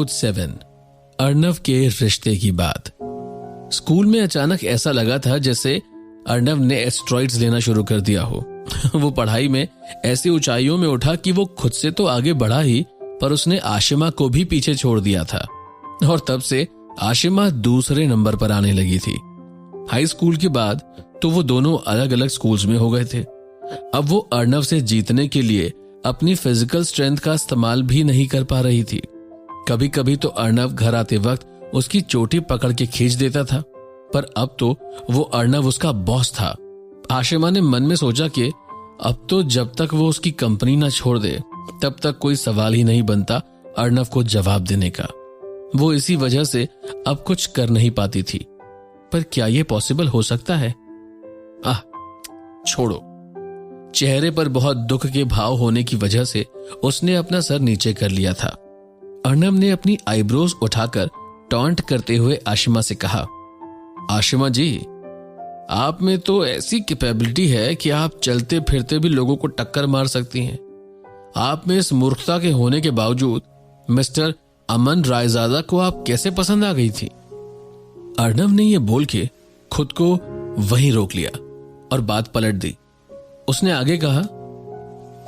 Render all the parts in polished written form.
Episode 7 Arnav के रिश्ते की बात। स्कूल में अचानक ऐसा लगा था जैसे अर्णव ने एस्ट्रॉइड्स लेना शुरू कर दिया हो। वो पढ़ाई में ऐसी ऊंचाइयों में उठा कि वो खुद से तो आगे बढ़ा ही, पर उसने आशिमा को भी पीछे छोड़ दिया था और तब से आशिमा दूसरे नंबर पर आने लगी थी। हाई स्कूल के बाद तो वो दोनों अलग अलग स्कूल्स में हो गए थे। अब वो अर्णव से जीतने के लिए अपनी फिजिकल स्ट्रेंथ का इस्तेमाल भी नहीं कर पा रही थी। कभी कभी तो अर्णव घर आते वक्त उसकी चोटी पकड़ के खींच देता था, पर अब तो वो अर्णव उसका बॉस था। आशिमा ने मन में सोचा कि अब तो जब तक वो उसकी कंपनी ना छोड़ दे तब तक कोई सवाल ही नहीं बनता अर्णव को जवाब देने का। वो इसी वजह से अब कुछ कर नहीं पाती थी। पर क्या ये पॉसिबल हो सकता है? छोड़ो। चेहरे पर बहुत दुख के भाव होने की वजह से उसने अपना सर नीचे कर लिया था। अर्णव ने अपनी आईब्रोज उठाकर टॉन्ट करते हुए आशिमा से कहा, आशिमा जी, आप में तो ऐसी कैपेबिलिटी है कि आप चलते फिरते भी लोगों को टक्कर मार सकती हैं। आप में इस मूर्खता के होने के बावजूद मिस्टर अमन रायजादा को आप कैसे पसंद आ गई थी? अर्णव ने यह बोल के खुद को वहीं रोक लिया और बात पलट दी। उसने आगे कहा,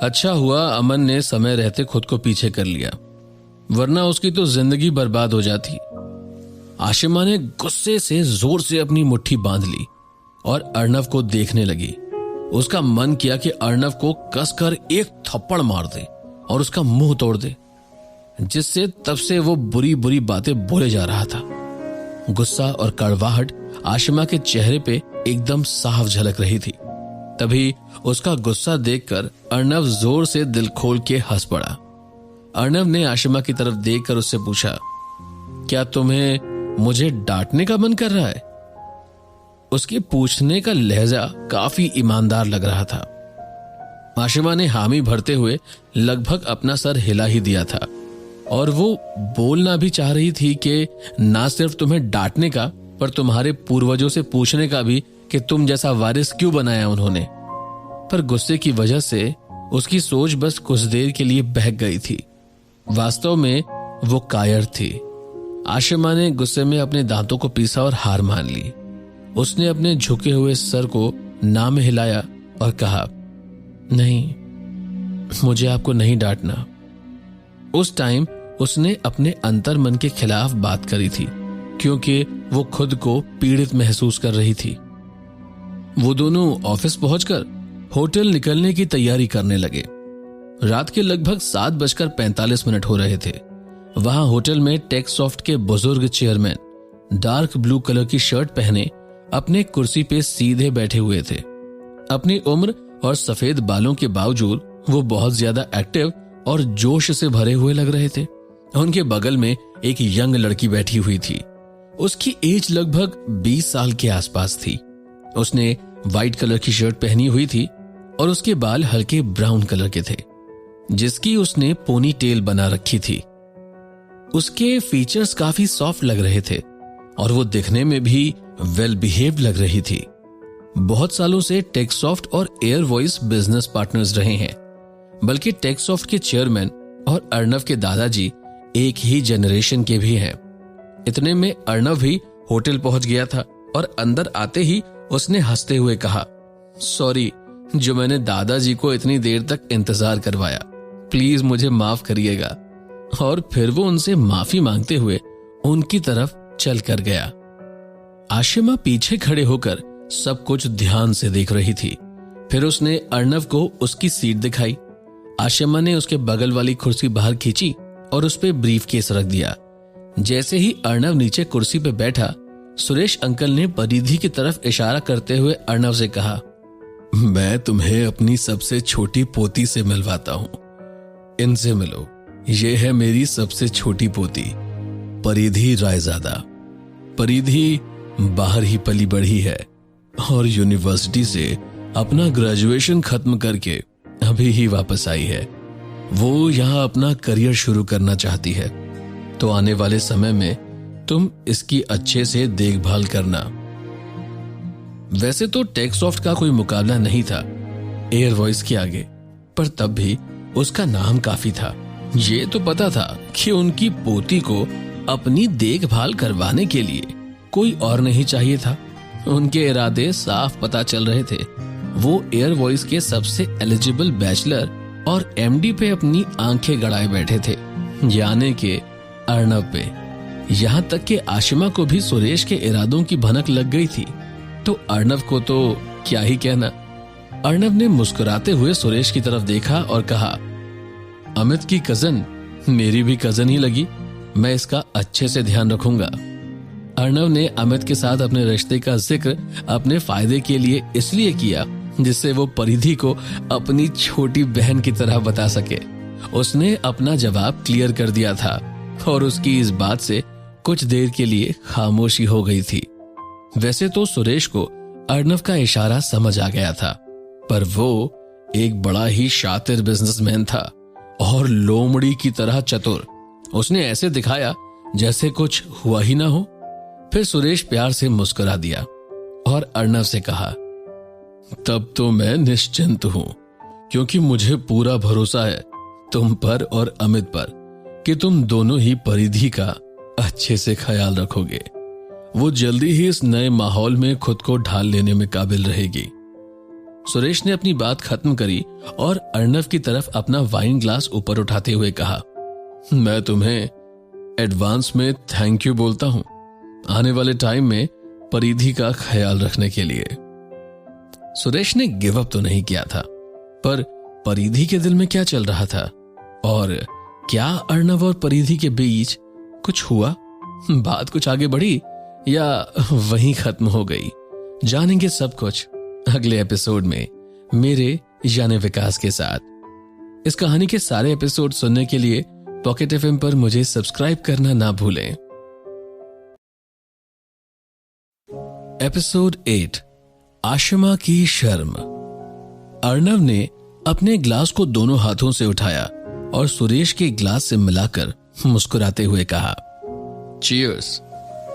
अच्छा हुआ अमन ने समय रहते खुद को पीछे कर लिया, वरना उसकी तो जिंदगी बर्बाद हो जाती। आशिमा ने गुस्से से जोर से अपनी मुट्ठी बांध ली और अर्णव को देखने लगी। उसका मन किया कि अर्णव को कसकर एक थप्पड़ मार दे और उसका मुंह तोड़ दे, जिससे तब से वो बुरी बुरी बातें बोले जा रहा था। गुस्सा और कड़वाहट आशिमा के चेहरे पे एकदम साफ झलक रही थी। तभी उसका गुस्सा देखकर अर्णव जोर से दिल खोल के हंस पड़ा। अर्णव ने आशिमा की तरफ देखकर उससे पूछा, क्या तुम्हें मुझे डांटने का मन कर रहा है? उसके पूछने का लहजा काफी ईमानदार लग रहा था। आशिमा ने हामी भरते हुए लगभग अपना सर हिला ही दिया था और वो बोलना भी चाह रही थी कि ना सिर्फ तुम्हें डांटने का, पर तुम्हारे पूर्वजों से पूछने का भी कि तुम जैसा वारिस क्यों बनाया उन्होंने। पर गुस्से की वजह से उसकी सोच बस कुछ देर के लिए बहक गई थी। वास्तव में वो कायर थी। आशिमा ने गुस्से में अपने दांतों को पीसा और हार मान ली। उसने अपने झुके हुए सर को ना में हिलाया और कहा, नहीं, मुझे आपको नहीं डांटना। उस टाइम उसने अपने अंतर मन के खिलाफ बात करी थी, क्योंकि वो खुद को पीड़ित महसूस कर रही थी। वो दोनों ऑफिस पहुंचकर होटल निकलने की तैयारी करने लगे। रात के लगभग 7:45 हो रहे थे। वहां होटल में टेकसॉफ्ट के बुजुर्ग चेयरमैन डार्क ब्लू कलर की शर्ट पहने अपने कुर्सी पे सीधे बैठे हुए थे। अपनी उम्र और सफेद बालों के बावजूद वो बहुत ज्यादा एक्टिव और जोश से भरे हुए लग रहे थे। उनके बगल में एक यंग लड़की बैठी हुई थी। उसकी एज लगभग 20 साल के आसपास थी। उसने व्हाइट कलर की शर्ट पहनी हुई थी और उसके बाल हल्के ब्राउन कलर के थे, जिसकी उसने पोनी टेल बना रखी थी। उसके फीचर्स काफी सॉफ्ट लग रहे थे और वो दिखने में भी वेल बिहेव्ड लग रही थी। बहुत सालों से टेकसॉफ्ट और एयर वॉइस बिजनेस पार्टनर्स रहे हैं, बल्कि टेकसॉफ्ट के चेयरमैन और अर्णव के दादाजी एक ही जनरेशन के भी हैं। इतने में अर्णव भी होटल पहुंच गया था और अंदर आते ही उसने हंसते हुए कहा, सॉरी जो मैंने दादाजी को इतनी देर तक इंतजार करवाया, प्लीज मुझे माफ करिएगा। और फिर वो उनसे माफी मांगते हुए उनकी तरफ चल कर गया। आशिमा पीछे खड़े होकर सब कुछ ध्यान से देख रही थी। फिर उसने अर्णव को उसकी सीट दिखाई। आशिमा ने उसके बगल वाली कुर्सी बाहर खींची और उस पे ब्रीफ केस रख दिया। जैसे ही अर्णव नीचे कुर्सी पे बैठा, सुरेश अंकल ने परिधि की तरफ इशारा करते हुए अर्णव से कहा, मैं तुम्हें अपनी सबसे छोटी पोती से मिलवाता हूं, इनसे मिलो। ये है मेरी सबसे छोटी पोती परिधि रायजादा। परिधि बाहर ही पली बढ़ी है और यूनिवर्सिटी से अपना ग्रेजुएशन खत्म करके अभी ही वापस आई है। वो यहाँ अपना करियर शुरू करना चाहती है, तो आने वाले समय में तुम इसकी अच्छे से देखभाल करना। वैसे तो टेकसॉफ्ट का कोई मुकाबला नहीं था एयर वॉइस के आगे, पर तब भी उसका नाम काफी था। ये तो पता था कि उनकी पोती को अपनी देखभाल करवाने के लिए कोई और नहीं चाहिए था। उनके इरादे साफ पता चल रहे थे। वो एयर वॉइस के सबसे एलिजिबल बैचलर और एमडी पे अपनी आंखें गड़ाए बैठे थे, यानी के अर्णव पे। यहाँ तक कि आशिमा को भी सुरेश के इरादों की भनक लग गई थी, तो अर्णव को तो क्या ही कहना। अर्णव ने मुस्कुराते हुए सुरेश की तरफ देखा और कहा, अमित की कजन मेरी भी कजन ही लगी, मैं इसका अच्छे से ध्यान रखूंगा। अर्णव ने अमित के साथ अपने रिश्ते का जिक्र अपने फायदे के लिए इसलिए किया जिससे वो परिधि को अपनी छोटी बहन की तरह बता सके। उसने अपना जवाब क्लियर कर दिया था और उसकी इस बात से कुछ देर के लिए खामोशी हो गई थी। वैसे तो सुरेश को अर्णव का इशारा समझ आ गया था, पर वो एक बड़ा ही शातिर बिजनेसमैन था और लोमड़ी की तरह चतुर। उसने ऐसे दिखाया जैसे कुछ हुआ ही ना हो। फिर सुरेश प्यार से मुस्कुरा दिया और अर्णव से कहा, तब तो मैं निश्चिंत हूं, क्योंकि मुझे पूरा भरोसा है तुम पर और अमित पर कि तुम दोनों ही परिधि का अच्छे से ख्याल रखोगे। वो जल्दी ही इस नए माहौल में खुद को ढाल लेने में काबिल रहेगी। सुरेश ने अपनी बात खत्म करी और अर्णव की तरफ अपना वाइन ग्लास ऊपर उठाते हुए कहा, मैं तुम्हें एडवांस में थैंक यू बोलता हूं, आने वाले टाइम में परिधि का ख्याल रखने के लिए। सुरेश ने गिव अप तो नहीं किया था, पर परिधि के दिल में क्या चल रहा था और क्या अर्णव और परिधि के बीच कुछ हुआ? बात कुछ आगे बढ़ी या वहीं खत्म हो गई? जानेंगे सब कुछ अगले एपिसोड में मेरे यानी विकास के साथ। इस कहानी के सारे एपिसोड सुनने के लिए पॉकेट एफएम पर मुझे सब्सक्राइब करना ना भूलें। एपिसोड 8, आशिमा की शर्म। अर्णव ने अपने ग्लास को दोनों हाथों से उठाया और सुरेश के ग्लास से मिलाकर मुस्कुराते हुए कहा, चीयर्स।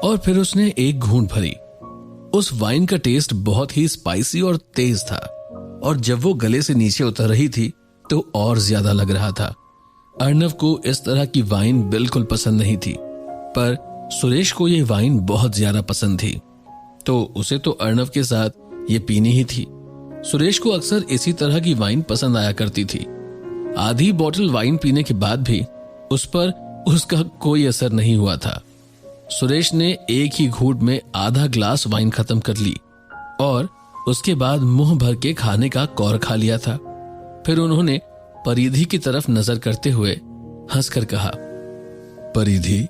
और फिर उसने एक घूंट भरी। उस वाइन का टेस्ट बहुत ही स्पाइसी और तेज था और जब वो गले से नीचे उतर रही थी तो और ज्यादा लग रहा था। अर्णव को इस तरह की वाइन बिल्कुल पसंद नहीं थी, पर सुरेश को ये वाइन बहुत ज्यादा पसंद थी, तो उसे तो अर्णव के साथ ये पीनी ही थी। सुरेश को अक्सर इसी तरह की वाइन पसंद आया करती थी। आधी बोतल वाइन पीने के बाद भी उस पर उसका कोई असर नहीं हुआ था। सुरेश ने एक ही घूंट में आधा ग्लास वाइन खत्म कर ली और उसके बाद मुंह भर के खाने का कौर खा लिया था। फिर उन्होंने परिधि की तरफ नजर करते हुए हंसकर कहा, परिधि,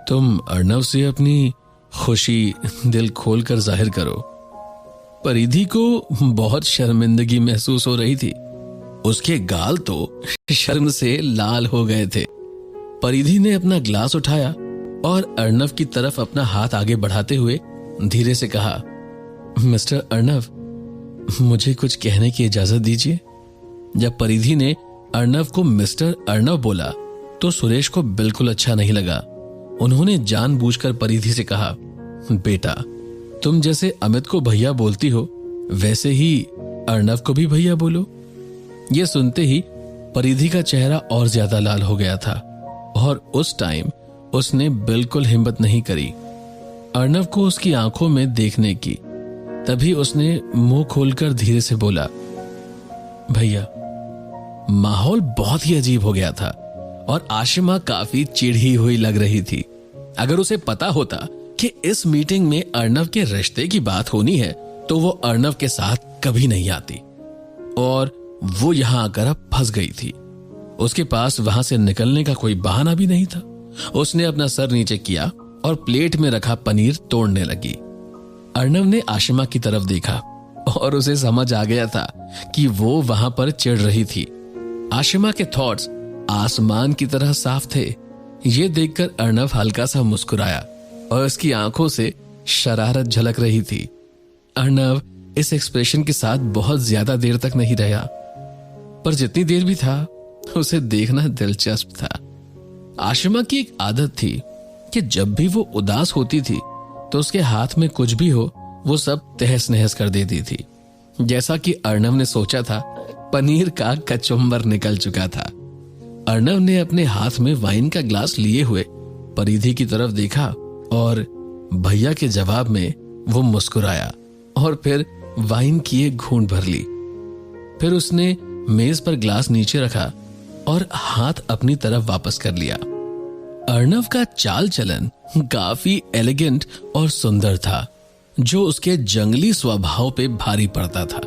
तुम अर्णव से अपनी खुशी दिल खोलकर जाहिर करो। परिधि को बहुत शर्मिंदगी महसूस हो रही थी। उसके गाल तो शर्म से लाल हो गए थे। परिधि ने अपना ग्लास उठाया और अर्णव की तरफ अपना हाथ आगे बढ़ाते हुए धीरे से कहा, मिस्टर अर्णव, मुझे कुछ कहने की इजाजत दीजिए। जब परिधि ने अर्णव को मिस्टर अर्णव बोला तो सुरेश को बिल्कुल अच्छा नहीं लगा। उन्होंने जानबूझकर परिधि से कहा, बेटा, तुम जैसे अमित को भैया बोलती हो वैसे ही अर्णव को भी भैया बोलो। ये सुनते ही परिधि का चेहरा और ज्यादा लाल हो गया था और उस टाइम उसने बिल्कुल हिम्मत नहीं करी अर्णव को उसकी आंखों में देखने की। तभी उसने मुंह खोलकर धीरे से बोला, भैया। माहौल बहुत ही अजीब हो गया था और आशिमा काफी चिढ़ी हुई लग रही थी। अगर उसे पता होता कि इस मीटिंग में अर्णव के रिश्ते की बात होनी है तो वो अर्णव के साथ कभी नहीं आती और वो यहां आकर अब फंस गई थी। उसके पास वहां से निकलने का कोई बहाना भी नहीं था। उसने अपना सर नीचे किया और प्लेट में रखा पनीर तोड़ने लगी। अर्णव ने आशिमा की तरफ देखा और उसे समझ आ गया था कि वो वहां पर चिढ़ रही थी। आशिमा के थॉट्स आसमान की तरह साफ थे। ये देखकर अर्णव हल्का सा मुस्कुराया और उसकी आंखों से शरारत झलक रही थी। अर्णव इस एक्सप्रेशन के साथ बहुत ज्यादा देर तक नहीं रहा, पर जितनी देर भी था उसे देखना दिलचस्प था। आशिमा की एक आदत थी कि जब भी वो उदास होती थी तो उसके हाथ में कुछ भी हो वो सब तहस नहस कर देती थी। जैसा कि अर्णव ने सोचा था, पनीर का कचुम्बर निकल चुका था। अर्णव ने अपने हाथ में वाइन का ग्लास लिए हुए परिधि की तरफ देखा और भैया के जवाब में वो मुस्कुराया और फिर वाइन की एक घूंट भर ली। फिर उसने मेज पर ग्लास नीचे रखा और हाथ अपनी तरफ वापस कर लिया। अर्णव का चाल चलन काफी एलिगेंट और सुंदर था, जो उसके जंगली स्वभाव पे भारी पड़ता था।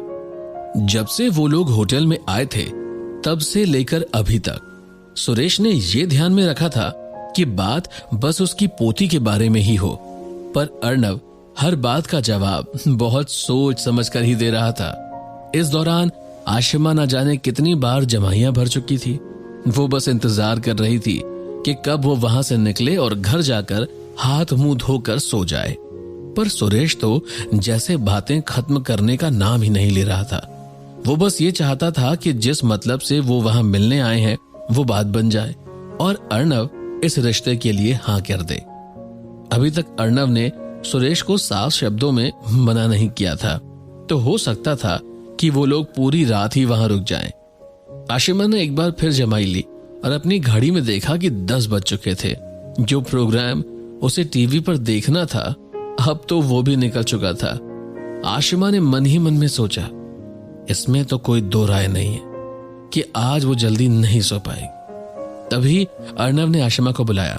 जब से वो लोग होटल में आए थे तब से लेकर अभी तक सुरेश ने ये ध्यान में रखा था कि बात बस उसकी पोती के बारे में ही हो, पर अर्णव हर बात का जवाब बहुत सोच समझकर ही दे रहा था। इस दौरान आशिमा न जाने कितनी बार जमाइयां भर चुकी थी। वो बस इंतजार कर रही थी कि कब वो वहां से निकले और घर जाकर हाथ मुंह धोकर सो जाए। पर सुरेश तो जैसे बातें खत्म करने का नाम ही नहीं ले रहा था। वो बस ये चाहता था कि जिस मतलब से वो वहां मिलने आए हैं वो बात बन जाए और अर्णव इस रिश्ते के लिए हाँ कर दे। अभी तक अर्णव ने सुरेश को साफ शब्दों में मना नहीं किया था, तो हो सकता था कि वो लोग पूरी रात ही वहां रुक जाएं। आशिमा ने एक बार फिर जमाई ली और अपनी घड़ी में देखा कि 10 बज चुके थे। जो प्रोग्राम उसे टीवी पर देखना था अब तो वो भी निकल चुका था। आशिमा ने मन ही मन में सोचा, इसमें तो कोई दो राय नहीं है कि आज वो जल्दी नहीं सो पाएगी। तभी अर्णव ने आशिमा को बुलाया।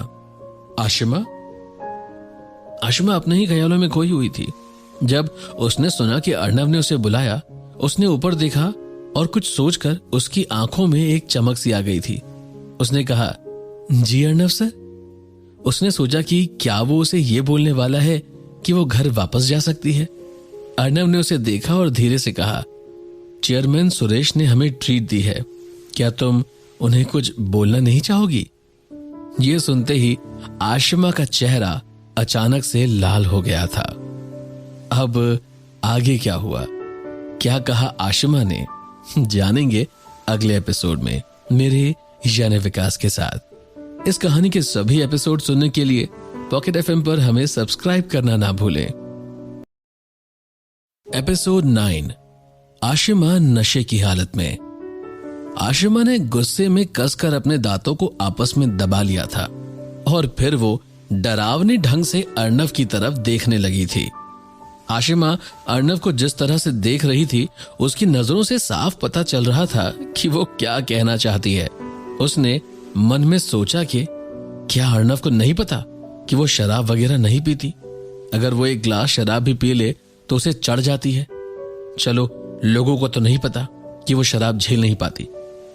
आशिमा अपने ही ख्यालों में खोई हुई थी। जब उसने सुना कि अर्णव ने उसे बुलाया, उसने ऊपर देखा और कुछ सोचकर उसकी आंखों में एक चमक सी आ गई थी। उसने कहा, जी अर्णव सर। उसने सोचा कि क्या वो उसे ये बोलने वाला है कि वो घर वापस जा सकती है। अर्णव ने उसे देखा और धीरे से कहा, चेयरमैन सुरेश ने हमें ट्रीट दी है, क्या तुम उन्हें कुछ बोलना नहीं चाहोगी? ये सुनते ही आशिमा का चेहरा अचानक से लाल हो गया था। अब आगे क्या हुआ, क्या कहा आशिमा ने, जानेंगे अगले एपिसोड में मेरे यानी विकास के साथ। इस कहानी के सभी एपिसोड सुनने के लिए पॉकेट एफएम पर हमें सब्सक्राइब करना ना भूलें। एपिसोड 9, आशिमा नशे की हालत में। आशिमा ने गुस्से में कसकर अपने दांतों को आपस में दबा लिया था और फिर वो डरावने ढंग से अर्णव की तरफ देखने लगी थी। आशिमा अर्णव को जिस तरह से देख रही थी, उसकी नजरों से साफ पता चल रहा था कि वो क्या कहना चाहती है। उसने मन में सोचा कि क्या अर्णव को नहीं पता कि वो शराब वगैरह नहीं पीती? अगर वो एक ग्लास शराब भी पी ले तो उसे चढ़ जाती है। चलो, लोगों को तो नहीं पता कि वो शराब झेल नहीं पाती,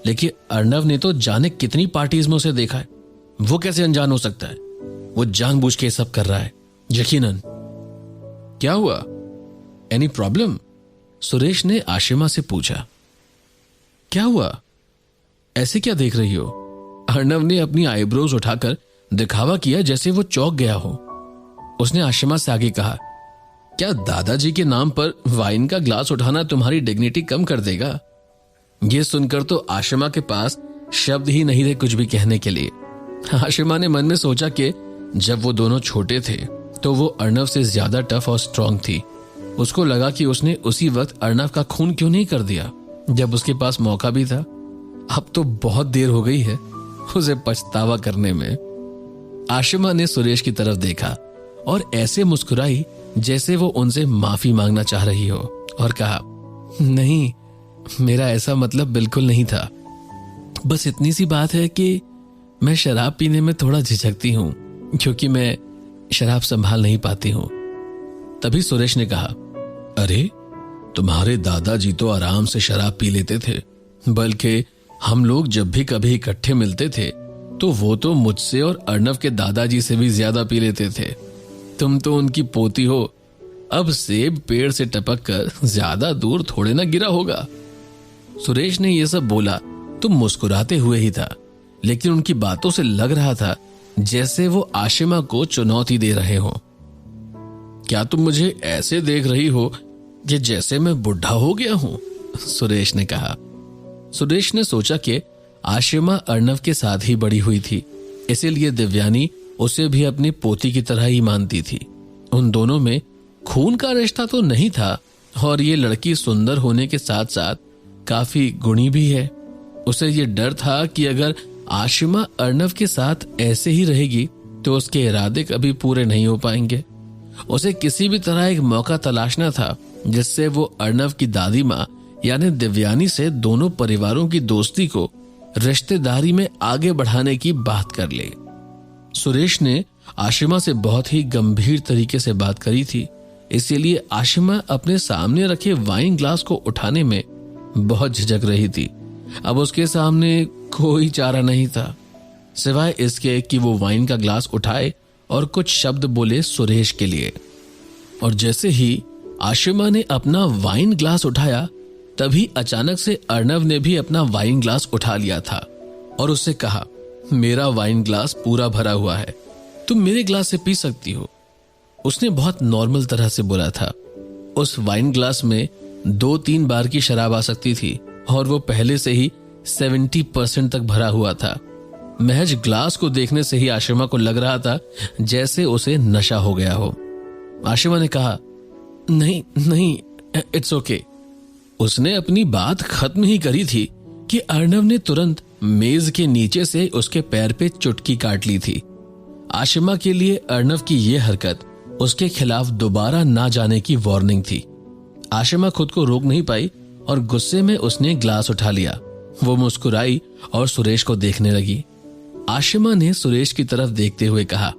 लेकिन अर्णव ने तो जाने कितनी पार्टीज में उसे देखा है। वो कैसे अनजान हो सकता है? वो जानबूझ के सब कर रहा है यकीनन। क्या हुआ, एनी प्रॉब्लम? सुरेश ने आशिमा से पूछा। क्या हुआ, ऐसे क्या देख रही हो? अर्णव ने अपनी आईब्रोज उठाकर दिखावा किया जैसे वो चौंक गया हो। उसने आशिमा से आगे कहा, क्या दादाजी के नाम पर वाइन का ग्लास उठाना तुम्हारी डिग्निटी कम कर देगा? यह सुनकर तो आशिमा के पास शब्द ही नहीं थे कुछ भी कहने के लिए। आशिमा ने मन में सोचा कि जब वो दोनों छोटे थे तो वो अर्णव से ज्यादा टफ और स्ट्रांग थी। उसको लगा कि उसने उसी वक्त अर्णव का खून क्यों नहीं कर दिया जब उसके पास मौका भी था। अब तो बहुत देर हो गई है उसे पछतावा करने में। आशिमा ने सुरेश की तरफ देखा और ऐसे मुस्कुराई जैसे वो उनसे माफी मांगना चाह रही हो और कहा, नहीं, मेरा ऐसा मतलब बिल्कुल नहीं था। बस इतनी सी बात है कि मैं शराब पीने में थोड़ा झिझकती हूँ क्योंकि मैं शराब संभाल नहीं पाती हूँ। तभी सुरेश ने कहा, अरे तुम्हारे दादाजी तो आराम से शराब पी लेते थे, बल्कि हम लोग जब भी कभी इकट्ठे मिलते थे तो वो तो मुझसे और अर्णव के दादाजी से भी ज्यादा पी लेते थे। तुम तो उनकी पोती हो, अब सेब पेड़ से टपक कर ज्यादा दूर थोड़े ना गिरा होगा। सुरेश ने यह सब बोला तो मुस्कुराते हुए ही था, लेकिन उनकी बातों से लग रहा था जैसे वो आशिमा को चुनौती दे रहे हो। क्या तुम मुझे ऐसे देख रही हो कि जैसे मैं बुढ़ा हो गया हूं? सुरेश ने कहा। सुरेश ने सोचा कि आशिमा अर्णव के साथ ही बड़ी हुई थी, इसीलिए दिव्यानी उसे भी अपनी पोती की तरह ही मानती थी। उन दोनों में खून का रिश्ता तो नहीं था और ये लड़की सुंदर होने के साथ साथ काफी गुणी भी है। उसे ये डर था कि अगर आशिमा अर्णव के साथ ऐसे ही रहेगी तो उसके इरादे कभी पूरे नहीं हो पाएंगे। उसे किसी भी तरह एक मौका तलाशना था जिससे वो अर्णव की दादी माँ यानी दिव्यानी से दोनों परिवारों की दोस्ती को रिश्तेदारी में आगे बढ़ाने की बात कर ले। सुरेश ने आशिमा से बहुत ही गंभीर तरीके से बात करी थी, इसीलिए आशिमा अपने सामने रखे वाइन ग्लास को उठाने में बहुत झिझक रही थी। अब उसके सामने कोई चारा नहीं था सिवाय इसके कि वो वाइन का ग्लास उठाए और कुछ शब्द बोले सुरेश के लिए। और जैसे ही आशिमा ने अपना वाइन ग्लास उठाया तभी अचानक से अर्णव ने भी अपना वाइन ग्लास उठा लिया था और उससे कहा, मेरा वाइन ग्लास पूरा भरा हुआ है, तुम मेरे ग्लास से पी सकती हो। उसने बहुत नॉर्मल तरह से बोला था। उस वाइन ग्लास में 2-3 बार की शराब आ सकती थी और वो पहले से ही 70% तक भरा हुआ था। महज ग्लास को देखने से ही आशिमा को लग रहा था जैसे उसे नशा हो गया हो। आशिमा ने कहा, नहीं नहीं, इट्स ओके। उसने अपनी बात खत्म ही करी थी कि अर्णव ने तुरंत मेज के नीचे से उसके पैर पे चुटकी काट ली थी। आशिमा के लिए अर्णव की यह हरकत उसके खिलाफ दोबारा ना जाने की वार्निंग थी। आशिमा खुद को रोक नहीं पाई और गुस्से में उसने ग्लास उठा लिया। वो मुस्कुराई और सुरेश को देखने लगी। आशिमा ने सुरेश की तरफ देखते हुए कहा,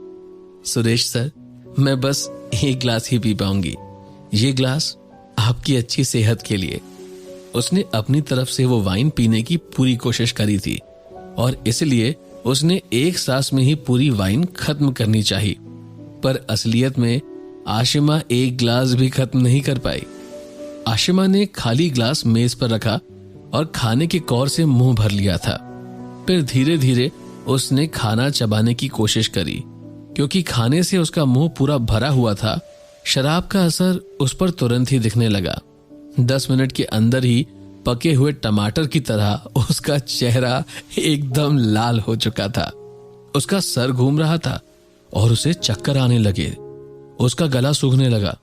सुरेश सर, मैं बस एक ग्लास ही पी पाऊंगी। ये ग्लास आपकी अच्छी सेहत के लिए। उसने अपनी तरफ से वो वाइन पीने की पूरी कोशिश करी थी और इसलिए उसने एक सांस में ही पूरी वाइन खत्म करनी चाहिए, पर असलियत में आशिमा एक ग्लास भी खत्म नहीं कर पाई। आशिमा ने खाली ग्लास मेज पर रखा और खाने के कौर से मुंह भर लिया था। फिर धीरे धीरे उसने खाना चबाने की कोशिश करी। क्योंकि खाने से उसका मुंह पूरा भरा हुआ था, शराब का असर उस पर तुरंत ही दिखने लगा। 10 मिनट के अंदर ही पके हुए टमाटर की तरह उसका चेहरा एकदम लाल हो चुका था। उसका सर घूम रहा था और उसे चक्कर आने लगे। उसका गला सूखने लगा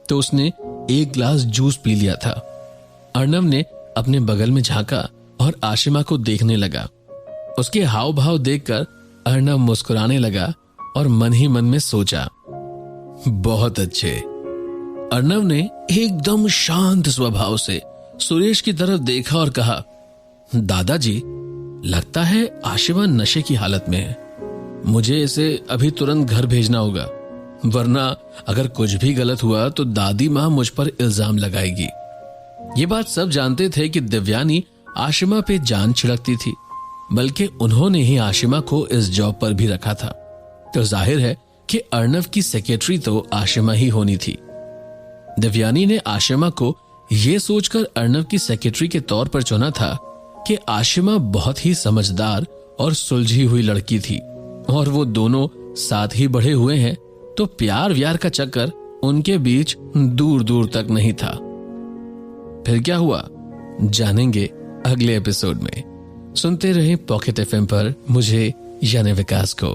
तो उसने एक ग्लास जूस पी लिया था। अर्णव ने अपने बगल में झांका और आशिमा को देखने लगा। उसके हाव भाव देखकर अर्णव मुस्कुराने लगा और मन ही मन में सोचा, बहुत अच्छे। अर्णव ने एकदम शांत स्वभाव से सुरेश की तरफ देखा और कहा, दादाजी, लगता है आशिमा नशे की हालत में है। मुझे इसे अभी तुरंत घर भेजना होगा, वरना अगर कुछ भी गलत हुआ तो दादी माँ मुझ पर इल्जाम लगाएगी। ये बात सब जानते थे कि दिव्यानी आशिमा पे जान छिड़कती थी, बल्कि उन्होंने ही आशिमा को इस जॉब पर भी रखा था। तो जाहिर है कि अर्णव की सेक्रेटरी तो आशिमा ही होनी थी। दिव्यानी ने आशिमा को यह सोचकर अर्णव की सेक्रेटरी के तौर पर चुना था कि आशिमा बहुत ही समझदार और सुलझी हुई लड़की थी और वो दोनों साथ ही बढ़े हुए हैं, तो प्यार व्यार का चक्कर उनके बीच दूर दूर तक नहीं था। फिर क्या हुआ जानेंगे अगले एपिसोड में। सुनते रहें पॉकेट एफएम पर मुझे यानी विकास को।